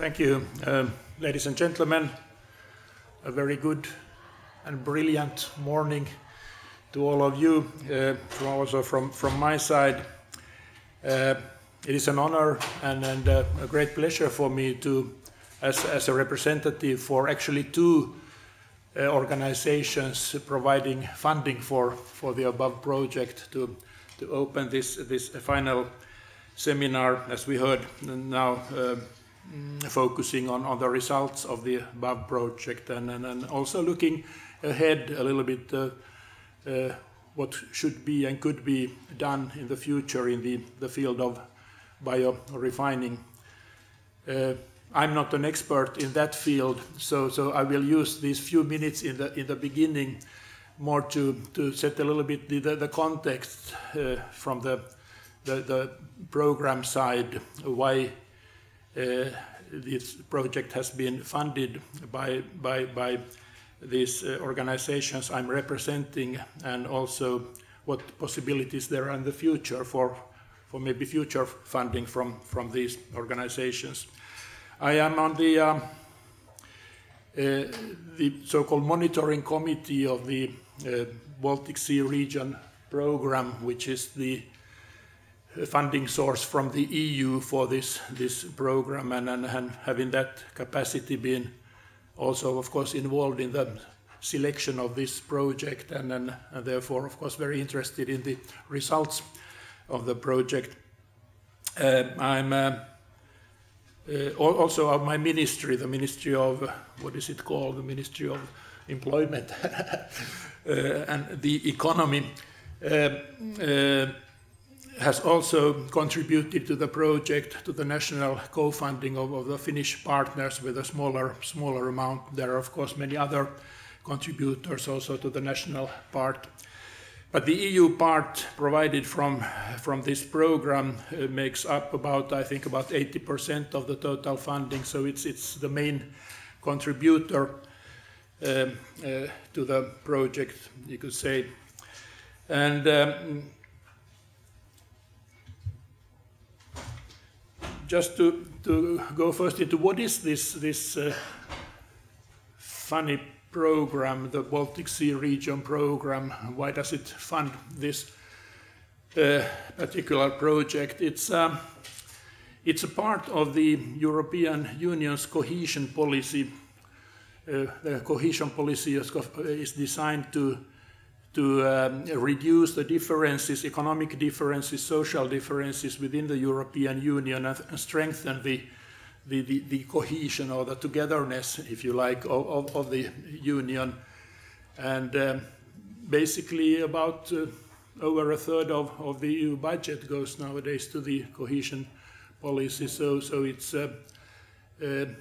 Thank you. Ladies and gentlemen, a very good and brilliant morning to all of you, also from my side. It is an honor and a great pleasure for me to, as a representative for actually two organizations providing funding for the above project, to open this final seminar, as we heard now, focusing on the results of the above project and also looking ahead a little bit what should be and could be done in the future in the field of biorefining. I'm not an expert in that field, so I will use these few minutes in the beginning more to set a little bit the context from the program side, why this project has been funded by these organizations I'm representing, and also what possibilities there are in the future for maybe future funding from these organizations. I am on the so-called monitoring committee of the Baltic Sea region program, which is the funding source from the EU for this program, and having that capacity been also, of course, involved in the selection of this project, and therefore, of course, very interested in the results of the project. I'm also of my ministry, the Ministry of, what is it called? The Ministry of Employment and the Economy, has also contributed to the project, to the national co-funding of the Finnish partners with a smaller amount. There are, of course, many other contributors also to the national part. But the EU part provided from this program makes up about, I think, about 80% of the total funding. So it's the main contributor to the project, you could say. And just to go first into what is this funny program, the Baltic Sea region program. Why does it fund this particular project? It's a part of the European Union's cohesion policy. The cohesion policy is designed to reduce the differences, economic differences, social differences within the European Union, and strengthen the cohesion or the togetherness, if you like, of the Union. And basically about over a third of the EU budget goes nowadays to the cohesion policy. So it's and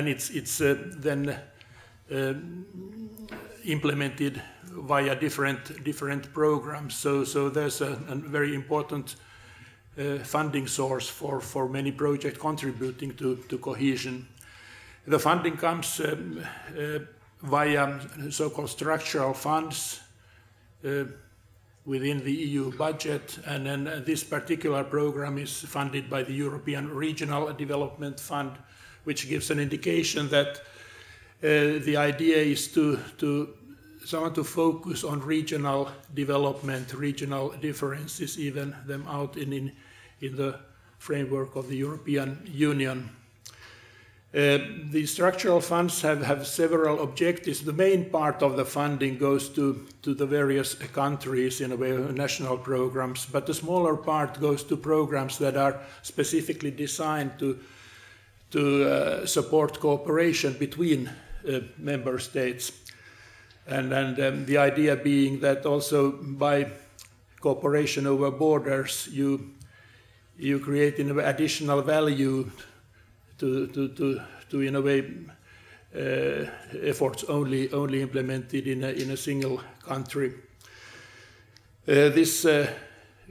it's then implemented via different programs. So there's a very important funding source for many projects contributing to cohesion. The funding comes via so-called structural funds within the EU budget, and then this particular program is funded by the European Regional Development Fund, which gives an indication that the idea is to focus on regional development, regional differences, even them out in the framework of the European Union. The structural funds have several objectives. The main part of the funding goes to the various countries, in a way, national programs, but the smaller part goes to programs that are specifically designed to support cooperation between member states, and the idea being that also by cooperation over borders you create in additional value to in a way efforts only implemented in a single country. This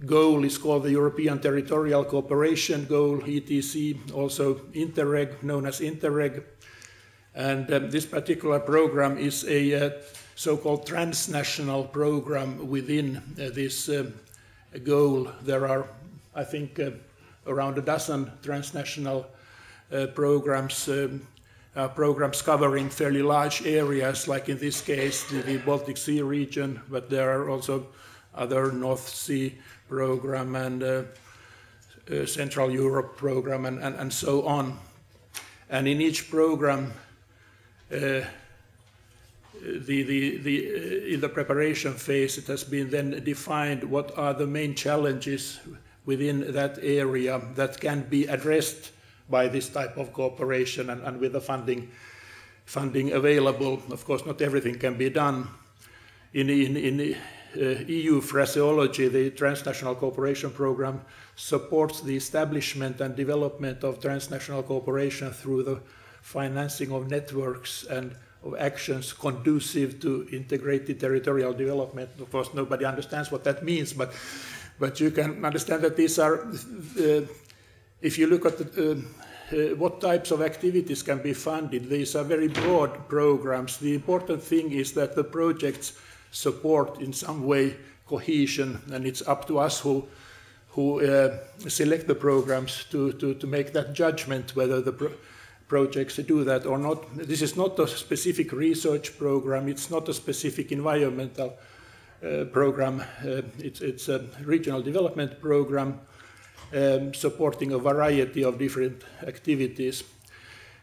goal is called the European Territorial Cooperation Goal, ETC, also Interreg, known as Interreg. And this particular program is a so-called transnational program within this goal. There are, I think, around a dozen transnational programs, programs covering fairly large areas, like in this case the Baltic Sea region, but there are also other North Sea program and Central Europe program and so on. And in each program, in the preparation phase, it has been then defined what are the main challenges within that area that can be addressed by this type of cooperation and with the funding available. Of course, not everything can be done. In EU phraseology, the transnational cooperation program supports the establishment and development of transnational cooperation through the financing of networks and of actions conducive to integrated territorial development. Of course, nobody understands what that means, but you can understand that these are, if you look at what types of activities can be funded, these are very broad programs. The important thing is that the projects support in some way cohesion, and it's up to us who select the programs to make that judgment whether the projects do that or not. This is not a specific research program, it's not a specific environmental program, it's a regional development program supporting a variety of different activities.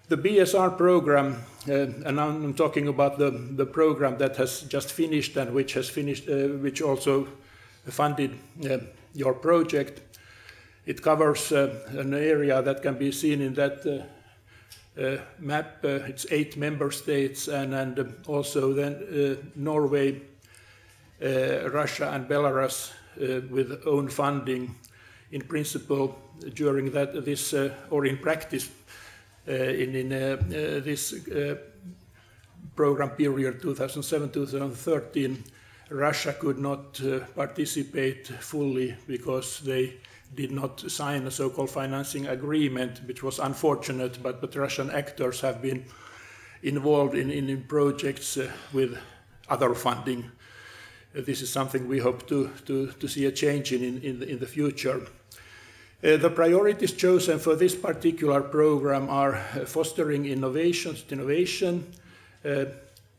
The BSR program, and I'm talking about the program that has just finished and which has finished, which also funded your project. It covers an area that can be seen in that map. It's 8 member states and also then Norway, Russia and Belarus with own funding. In principle, during this or in practice, in this program period 2007-2013, Russia could not participate fully because they did not sign a so-called financing agreement, which was unfortunate, but Russian actors have been involved in projects with other funding. This is something we hope to see a change in the future. The priorities chosen for this particular program are fostering innovation,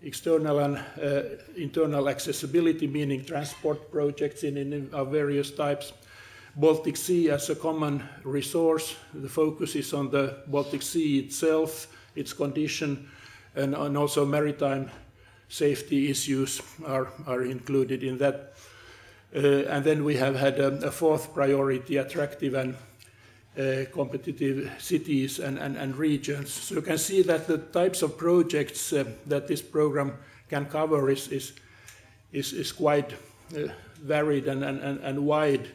external and internal accessibility, meaning transport projects of various types, Baltic Sea as a common resource. The focus is on the Baltic Sea itself, its condition, and also maritime safety issues are included in that. And then we have had a fourth priority, attractive and competitive cities and regions. So you can see that the types of projects that this program can cover is quite varied and wide.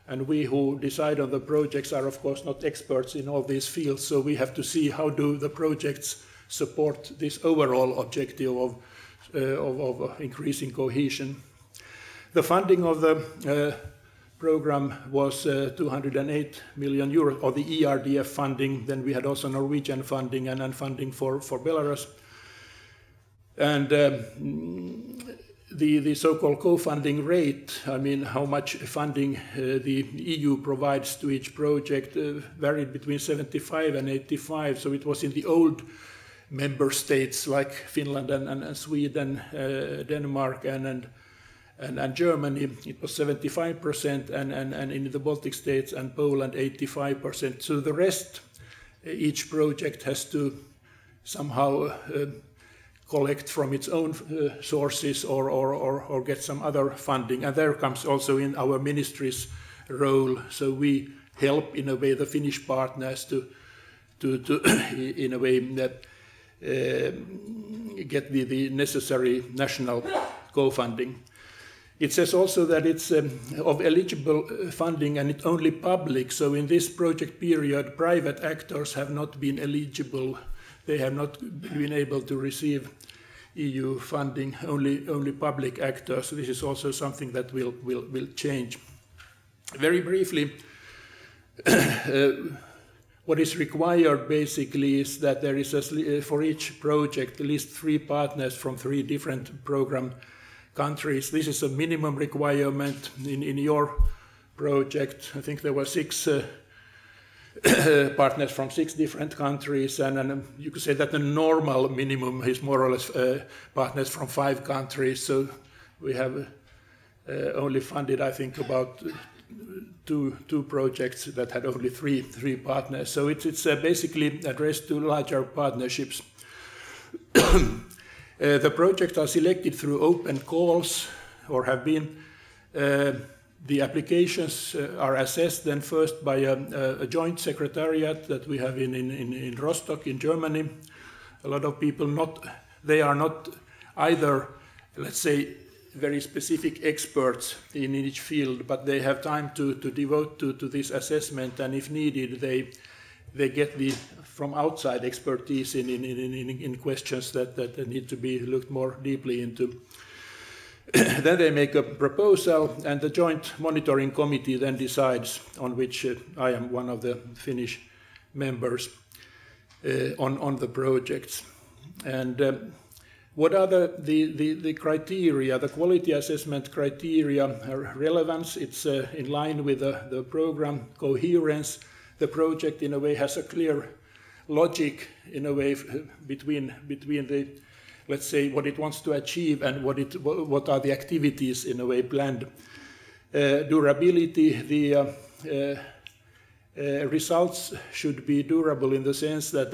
And we who decide on the projects are of course not experts in all these fields, so we have to see how do the projects support this overall objective of increasing cohesion. The funding of the program was 208 million euros, or the ERDF funding. Then we had also Norwegian funding and funding for Belarus. And the so-called co-funding rate, I mean how much funding the EU provides to each project, varied between 75 and 85. So it was in the old member states like Finland and Sweden, Denmark and Germany, it was 75%, and in the Baltic states and Poland 85%. So the rest, each project has to somehow collect from its own sources or get some other funding. And there comes also in our ministry's role. So we help in a way the Finnish partners to in a way that get the necessary national co-funding. It says also that it's of eligible funding and it's only public. So in this project period, private actors have not been eligible. They have not been able to receive EU funding, only public actors. So this is also something that will change. Very briefly, what is required basically is that there is, for each project, at least 3 partners from 3 different program countries. This is a minimum requirement in your project. I think there were 6 partners from 6 different countries, and you could say that the normal minimum is more or less partners from 5 countries. So we have only funded, I think, about two projects that had only three partners. So it's basically addressed to larger partnerships. The projects are selected through open calls, or have been. The applications are assessed then first by a joint secretariat that we have in Rostock in Germany. A lot of people they are not either, let's say, very specific experts in each field, but they have time to devote to this assessment, and if needed, they get from outside expertise in questions that need to be looked more deeply into. Then they make a proposal, and the joint monitoring committee then decides, on which I am one of the Finnish members, on the projects. And what are the criteria, the quality assessment criteria? Relevance, it's in line with the program. Coherence, the project in a way has a clear logic in a way between the, let's say, what it wants to achieve and what are the activities in a way planned. Durability, the results should be durable in the sense that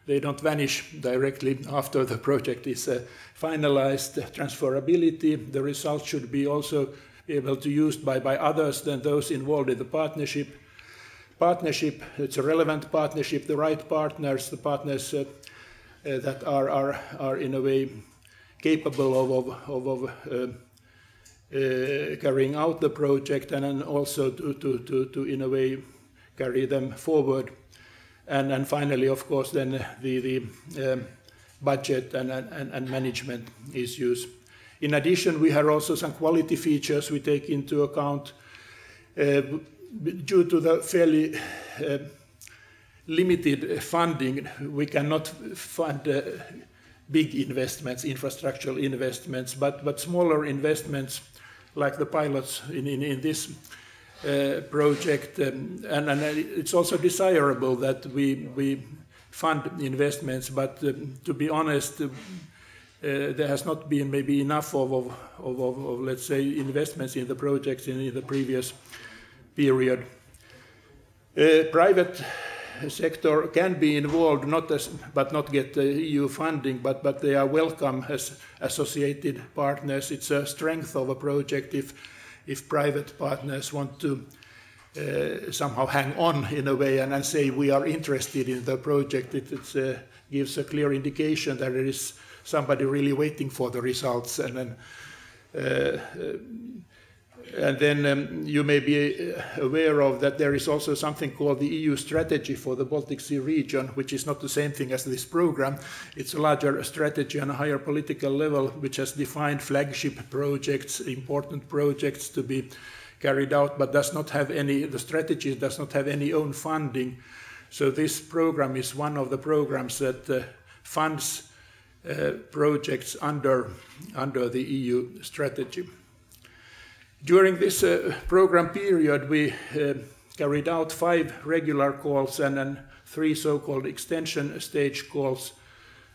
they don't vanish directly after the project is finalized. Transferability, the results should be also be able to be used by others than those involved in the partnership. Partnership, it's a relevant partnership, the right partners, the partners that are in a way capable of carrying out the project, and then also to in a way carry them forward. And finally, of course, then the budget and management issues. In addition, we have also some quality features we take into account. Due to the fairly limited funding, we cannot fund big investments, infrastructural investments, but smaller investments like the pilots in this project, and it's also desirable that we fund investments, but to be honest, there has not been maybe enough of let's say investments in the projects in the previous period. Private sector can be involved, but not get EU funding, but they are welcome as associated partners. It's a strength of a project if private partners want to somehow hang on in a way and say we are interested in the project. It gives a clear indication that there is somebody really waiting for the results, and then you may be aware of that there is also something called the EU strategy for the Baltic Sea region, which is not the same thing as this program. It's a larger strategy on a higher political level, which has defined flagship projects, important projects to be carried out, but does not have any, the strategy does not have any own funding. So this program is one of the programs that funds projects under the EU strategy. During this program period, we carried out 5 regular calls and 3 so-called extension stage calls,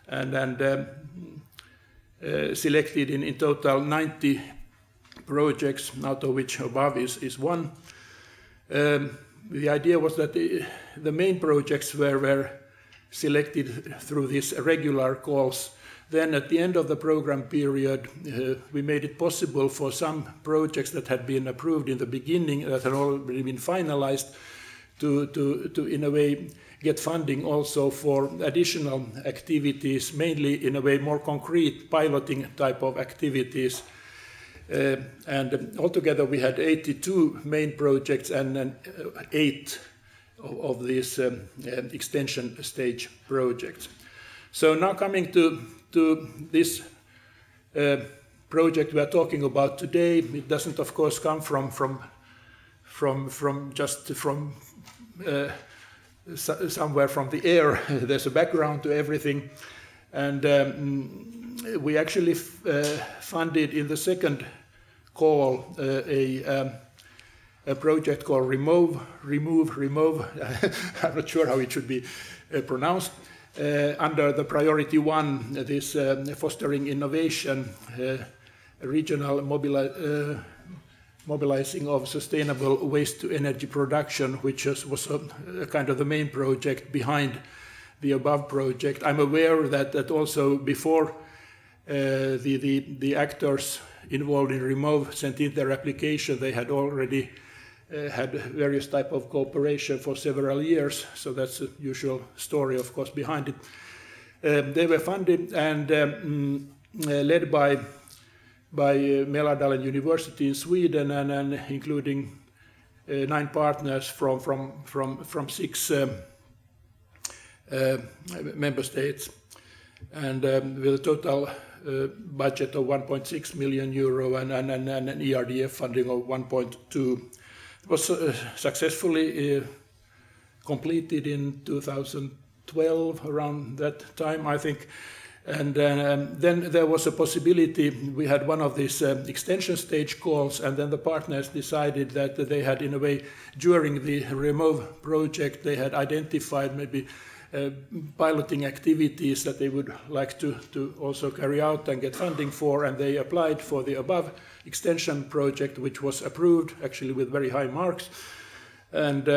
and selected in total 90 projects, out of which above is 1. The idea was that the main projects were selected through these regular calls. Then at the end of the program period, we made it possible for some projects that had been approved in the beginning, that had already been finalized, to in a way get funding also for additional activities, mainly in a way more concrete piloting type of activities. And altogether we had 82 main projects and 8 of these extension stage projects. So now coming to this project we are talking about today, it doesn't of course come from somewhere from the air. There's a background to everything, and we actually funded in the second call a a project called Remove. I'm not sure how it should be pronounced. Under the priority 1, this fostering innovation, regional mobilizing of sustainable waste to energy production, which was a kind of the main project behind the above project. I'm aware that also before the actors involved in Remove sent in their application, they had already had various type of cooperation for several years, so that's the usual story, of course, behind it. They were funded and led by Mälardalen University in Sweden, and including 9 partners from 6 member states, and with a total budget of 1.6 million euro and an ERDF funding of 1.2. It was successfully completed in 2012, around that time, I think. And then there was a possibility. We had one of these extension stage calls, and then the partners decided that they had, in a way, during the Remove project, they had identified maybe piloting activities that they would like to also carry out and get funding for, and they applied for the above extension project, which was approved, actually with very high marks, and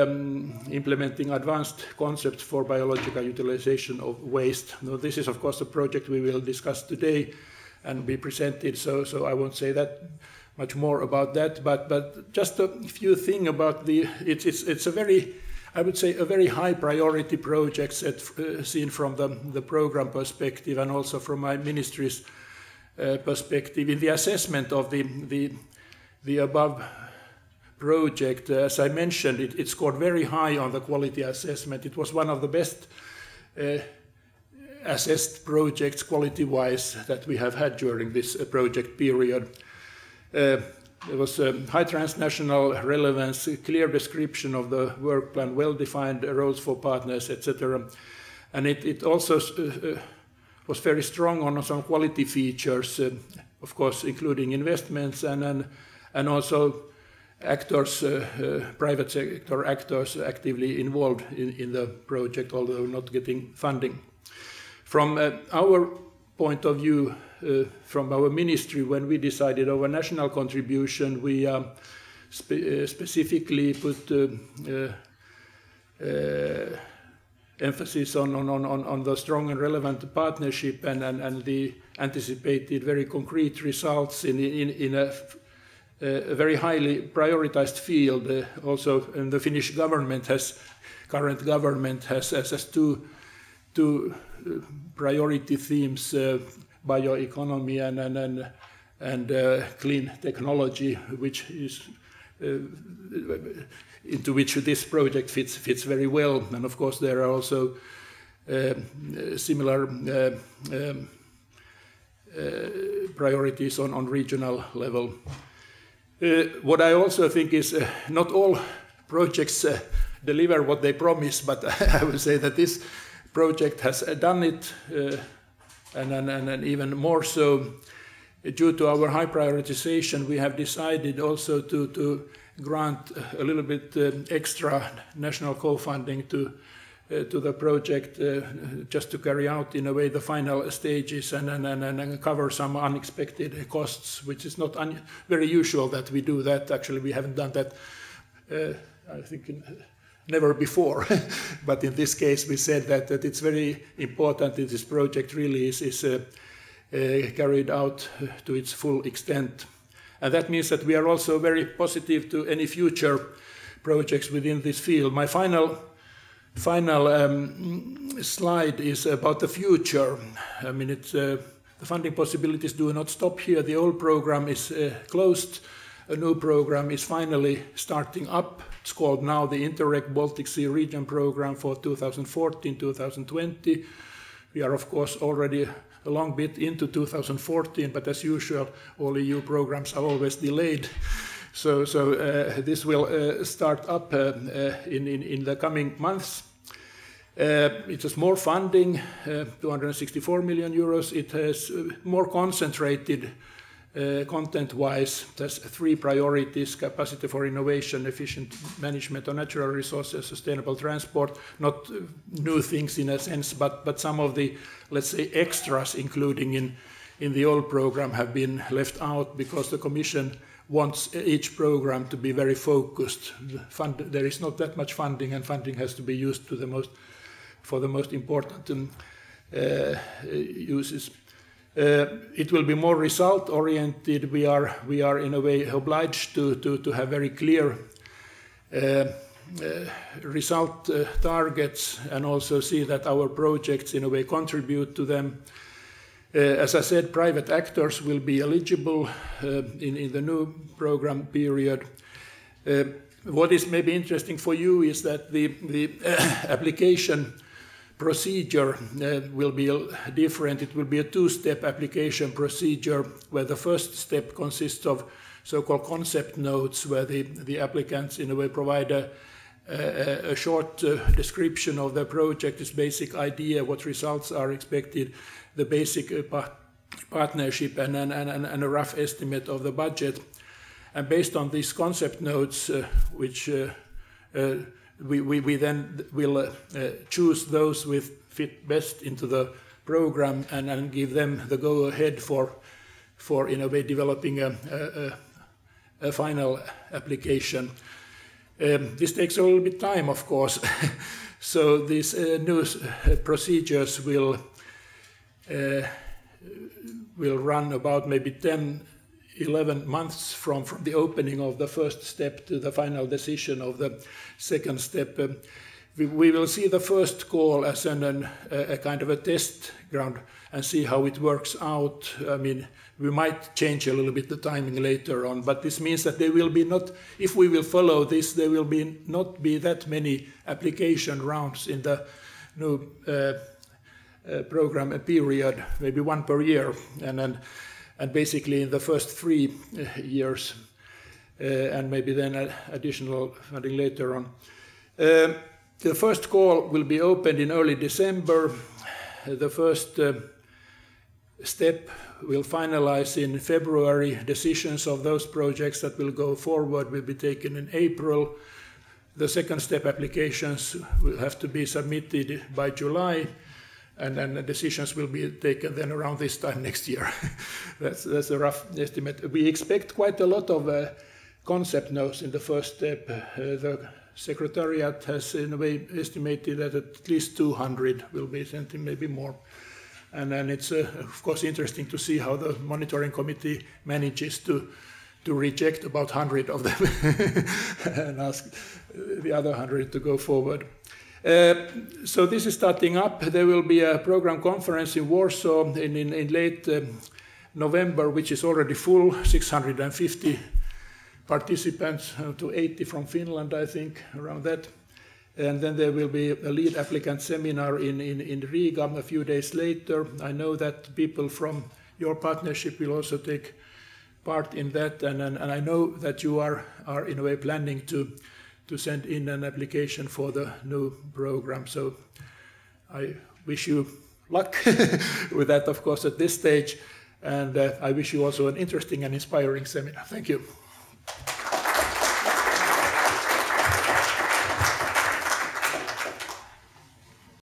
implementing advanced concepts for biological utilization of waste. Now, this is, of course, a project we will discuss today and be presented, so I won't say that much more about that, but just a few things about it's a very, I would say, a very high priority project seen from the program perspective and also from my ministry's perspective. In the assessment of the above project, as I mentioned, it scored very high on the quality assessment. It was one of the best assessed projects quality-wise that we have had during this project period. There was high transnational relevance, a clear description of the work plan, well-defined roles for partners, etc. And it also was very strong on some quality features, of course, including investments and also actors, private sector actors actively involved in the project, although not getting funding. From our point of view, from our ministry, when we decided our national contribution, we specifically put emphasis on the strong and relevant partnership and the anticipated very concrete results in a very highly prioritized field. Also, in the Finnish government current government has two priority themes: bioeconomy and clean technology, which is into which this project fits very well. And of course, there are also similar priorities on regional level. What I also think is not all projects deliver what they promise, but I would say that this project has done it, and even more so. Due to our high prioritization, we have decided also to grant a little bit extra national co-funding to the project, just to carry out in a way the final stages and cover some unexpected costs, which is not very usual that we do that. Actually, we haven't done that, I think, never before. But in this case, we said that it's very important that this project really is carried out to its full extent. And that means that we are also very positive to any future projects within this field. My final slide is about the future. I mean, the funding possibilities do not stop here. The old program is closed. A new program is finally starting up. It's called now the Interreg Baltic Sea Region Program for 2014-2020. We are, of course, already a long bit into 2014, but as usual, all EU programs are always delayed. So this will start up in the coming months. It has more funding, 264 million euros. It has more concentrated content-wise, there's 3 priorities: capacity for innovation, efficient management of natural resources, sustainable transport. Not new things in a sense, but some of the, let's say, extras, including in the old program, have been left out because the Commission wants each program to be very focused. There is not that much funding, and funding has to be used for the most important uses. It will be more result-oriented. We are in a way obliged to have very clear result targets, and also see that our projects in a way contribute to them. As I said, private actors will be eligible in the new program period. What is maybe interesting for you is that the application procedure will be different. It will be a 2-step application procedure, where the first step consists of so-called concept notes, where the applicants in a way provide a short description of their project, its basic idea, what results are expected, the basic partnership, and a rough estimate of the budget. And based on these concept notes, which we then will choose those which fit best into the program, and give them the go-ahead for in a way developing a final application. This takes a little bit of time, of course. So these new procedures will run about maybe 10-11 months from the opening of the first step to the final decision of the second step. We will see the first call as a kind of a test ground, and see how it works out. I mean, we might change a little bit the timing later on, but this means that there will be not, if we will follow this, there will not be that many application rounds in the new program period, maybe 1 per year, and basically in the first 3 years, and maybe then additional funding later on. The first call will be opened in early December. The first step will finalize in February. Decisions of those projects that will go forward will be taken in April. The second step applications will have to be submitted by July, and then the decisions will be taken then around this time next year. That's a rough estimate. We expect quite a lot of concept notes in the first step. The Secretariat has in a way estimated that at least 200 will be sent in, maybe more. And then it's of course interesting to see how the monitoring committee manages to reject about 100 of them and ask the other 100 to go forward. So this is starting up. There will be a program conference in Warsaw in late November, which is already full, 650 participants, to 80 from Finland, I think, around that. And then there will be a lead applicant seminar in Riga a few days later. I know that people from your partnership will also take part in that, and I know that you are in a way planning to send in an application for the new program. So I wish you luck with that, of course, at this stage, and I wish you also an interesting and inspiring seminar. Thank you.